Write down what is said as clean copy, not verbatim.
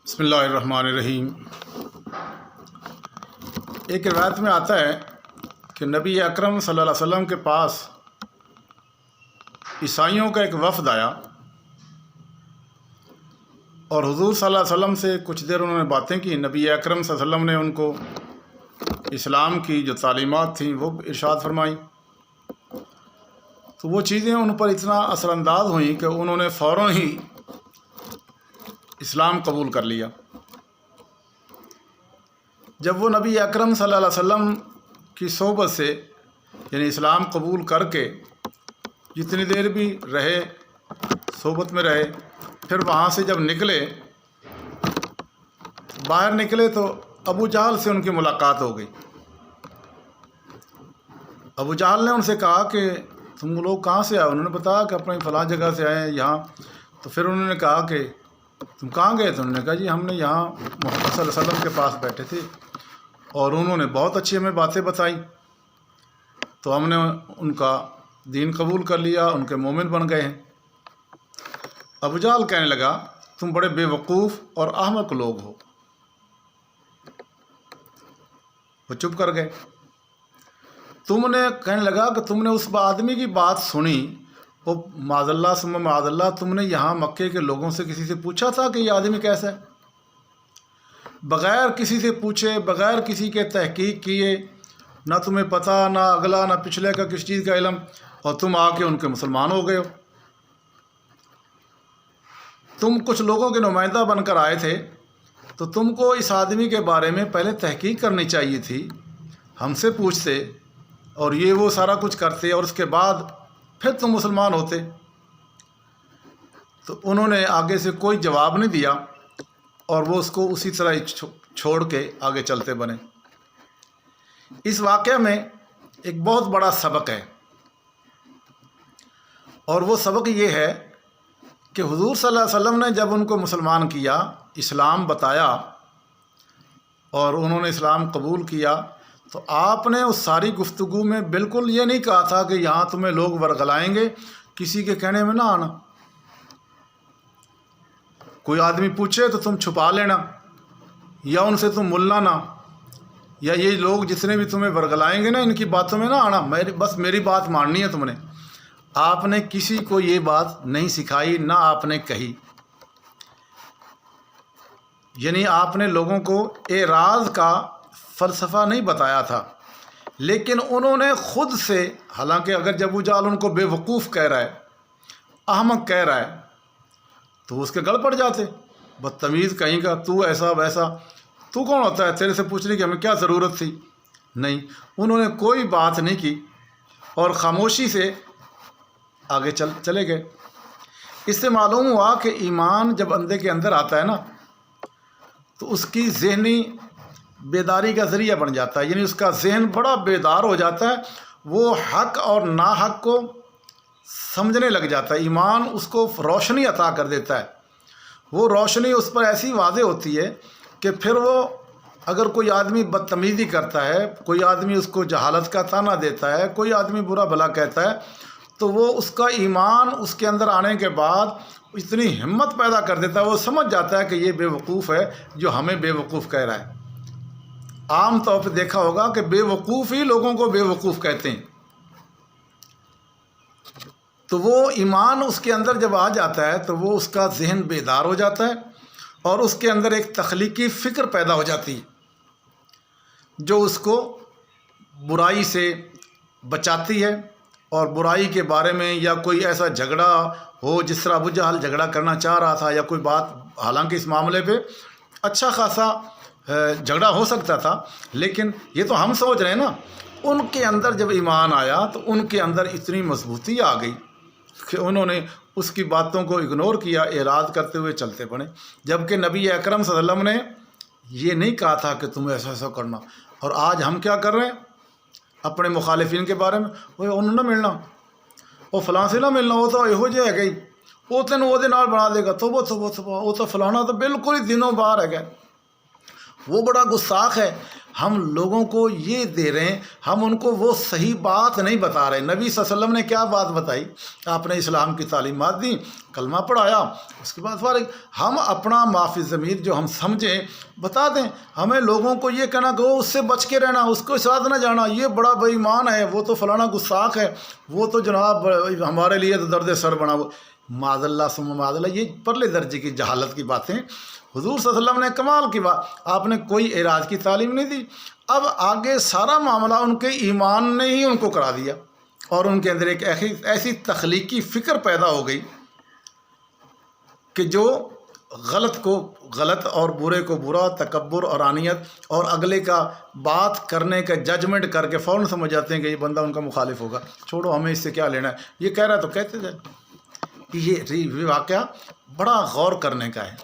बिस्मिल्लाहिर्रहमानिर्रहीम। एक रिवायत में आता है कि नबी अकरम सल्लल्लाहु अलैहि वसल्लम के पास ईसाइयों का एक वफ़द आया और हुज़ूर सल्लल्लाहु अलैहि वसल्लम से कुछ देर उन्होंने बातें की। नबी अकरम सल्लल्लाहु अलैहि वसल्लम ने उनको इस्लाम की जो तालीमात थी वो इरशाद फरमाई। तो वो चीज़ें उन पर इतना असरअंदाज हुई कि उन्होंने फ़ौरन ही इस्लाम कबूल कर लिया। जब वो नबी अकरम सल्लल्लाहु अलैहि वसल्लम की सोबत से यानी इस्लाम कबूल करके जितनी देर भी रहे, सोबत में रहे, फिर वहाँ से जब बाहर निकले तो अबू जहल से उनकी मुलाकात हो गई। अबू जहल ने उनसे कहा कि तुम लोग कहाँ से आए? उन्होंने बताया कि अपनी फ़लाँ जगह से आए हैं यहाँ। तो फिर उन्होंने कहा कि तुम कहाँ गए? तो उन्होंने कहा जी हमने यहाँ मोहम्मद सल्लल्लाहु अलैहि वसल्लम के पास बैठे थे और उन्होंने बहुत अच्छी हमें बातें बताई, तो हमने उनका दीन कबूल कर लिया, उनके मोमिन बन गए हैं। अबू जहल कहने लगा तुम बड़े बेवकूफ़ और अहमक लोग हो। वो चुप कर गए। तुमने कहने लगा कि तुमने उस आदमी की बात सुनी, वो माज़ल्ला सुम्मा माज़ल्ला, तुमने यहाँ मक्के के लोगों से किसी से पूछा था कि ये आदमी कैसा है? बग़ैर किसी से पूछे, बग़ैर किसी के तहकीक किए, ना तुम्हें पता, ना अगला ना पिछले का किस चीज़ का इल्म, और तुम आके उनके मुसलमान हो गए हो। तुम कुछ लोगों के नुमाइंदा बनकर आए थे, तो तुमको इस आदमी के बारे में पहले तहकीक करनी चाहिए थी, हमसे पूछते और ये वो सारा कुछ करते और उसके बाद फिर तुम मुसलमान होते। तो उन्होंने आगे से कोई जवाब नहीं दिया और वो उसको उसी तरह ही छोड़ के आगे चलते बने। इस वाक़े में एक बहुत बड़ा सबक है और वो सबक ये है कि हुज़ूर सल्लल्लाहु अलैहि वसल्लम ने जब उनको मुसलमान किया, इस्लाम बताया और उन्होंने इस्लाम कबूल किया, तो आपने उस सारी गुफ्तगू में बिल्कुल ये नहीं कहा था कि यहाँ तुम्हें लोग वरगलाएंगे, किसी के कहने में ना आना। कोई आदमी पूछे तो तुम छुपा लेना या उनसे तुम मुल्ला ना, या ये लोग जितने भी तुम्हें वरगलाएंगे ना, इनकी बातों में ना आना, मेरी बात माननी है तुमने। आपने किसी को ये बात नहीं सिखाई, ना आपने कही। यानी आपने लोगों को एराज़ का फ़लसफ़ा नहीं बताया था, लेकिन उन्होंने ख़ुद से, हालांकि अगर जब जहल उनको बेवकूफ़ कह रहा है, अहमक कह रहा है, तो उसके गल पड़ जाते। बदतमीज़ कहीं का, तू ऐसा वैसा, तू कौन होता है तेरे से पूछने की, हमें क्या ज़रूरत थी? नहीं, उन्होंने कोई बात नहीं की और ख़ामोशी से आगे चले गए। इससे मालूम हुआ कि ईमान जब बंदे के अंदर आता है ना, तो उसकी ज़हनी बेदारी का ज़रिया बन जाता है, यानी उसका जहन बड़ा बेदार हो जाता है, वो हक़ और ना हक़ को समझने लग जाता है। ईमान उसको रोशनी अता कर देता है। वो रोशनी उस पर ऐसी वाज़े होती है कि फिर वो अगर कोई आदमी बदतमीज़ी करता है, कोई आदमी उसको जहालत का ताना देता है, कोई आदमी बुरा भला कहता है, तो वो उसका ईमान उसके अंदर आने के बाद इतनी हिम्मत पैदा कर देता है, वो समझ जाता है कि ये बेवकूफ़ है जो हमें बेवकूफ़ कह रहा है। आम तौर पे देखा होगा कि बेवकूफ़ ही लोगों को बेवकूफ़ कहते हैं। तो वो ईमान उसके अंदर जब आ जाता है तो वो उसका जहन बेदार हो जाता है और उसके अंदर एक तख्लीकी फ़िक्र पैदा हो जाती है जो उसको बुराई से बचाती है। और बुराई के बारे में या कोई ऐसा झगड़ा हो, जिस तरह अबू जहल झगड़ा करना चाह रहा था, या कोई बात, हालांकि इस मामले पे अच्छा खासा झगड़ा हो सकता था, लेकिन ये तो हम सोच रहे हैं ना, उनके अंदर जब ईमान आया तो उनके अंदर इतनी मजबूती आ गई कि उन्होंने उसकी बातों को इग्नोर किया, एराज़ करते हुए चलते पड़े। जबकि नबी अकरम सल्लल्लाहु अलैहि वसल्लम ने ये नहीं कहा था कि तुम ऐसा ऐसा करना। और आज हम क्या कर रहे हैं अपने मुखालिफिन के बारे में? वो उन्होंने मिलना, वो फलां से ना मिलना, वो तो यहो जे है गई, वो तेन वो बना देगा, तो वो तो फलाना तो बिल्कुल ही दिनों बाहर है गया, वो बड़ा गुस्साख है। ہم لوگوں کو یہ دے رہے ہیں، ہم ان کو وہ صحیح بات نہیں بتا رہے۔ نبی صلی اللہ علیہ وسلم نے کیا بات بتائی؟ آپ نے اسلام کی تعلیمات دیں، کلمہ پڑھایا، اس کے بعد فارغ۔ ہم اپنا معافی ضمیر جو ہم سمجھیں بتا دیں۔ ہمیں لوگوں کو یہ کہنا کہ وہ اس سے بچ کے رہنا، اس کو ساتھ نہ جانا، یہ بڑا بے ایمان ہے، وہ تو فلانا گستاخ ہے، وہ تو جناب ہمارے لیے تو درد سر بنا۔ وہ معاذ اللہ ثم معاذ اللہ، یہ پرلے درجے کی جہالت کی باتیں۔ حضور صلی اللہ علیہ وسلم نے کمال کی بات، آپ نے کوئی اعراض کی تعلیم نہیں دی۔ اب آگے سارا معاملہ ان کے ایمان نے ہی ان کو کرا دیا، اور ان کے اندر ایک ایسی تخلیقی فکر پیدا ہو گئی کہ جو غلط کو غلط اور برے کو برا، تکبر اور انانیت، اور اگلے کا بات کرنے کا ججمنٹ کر کے فوراً سمجھ جاتے ہیں کہ یہ بندہ ان کا مخالف ہوگا، چھوڑو ہمیں اس سے کیا لینا ہے، یہ کہہ رہا ہے تو کہتے جائیں۔ یہ واقعہ بڑا غور کرنے کا ہے۔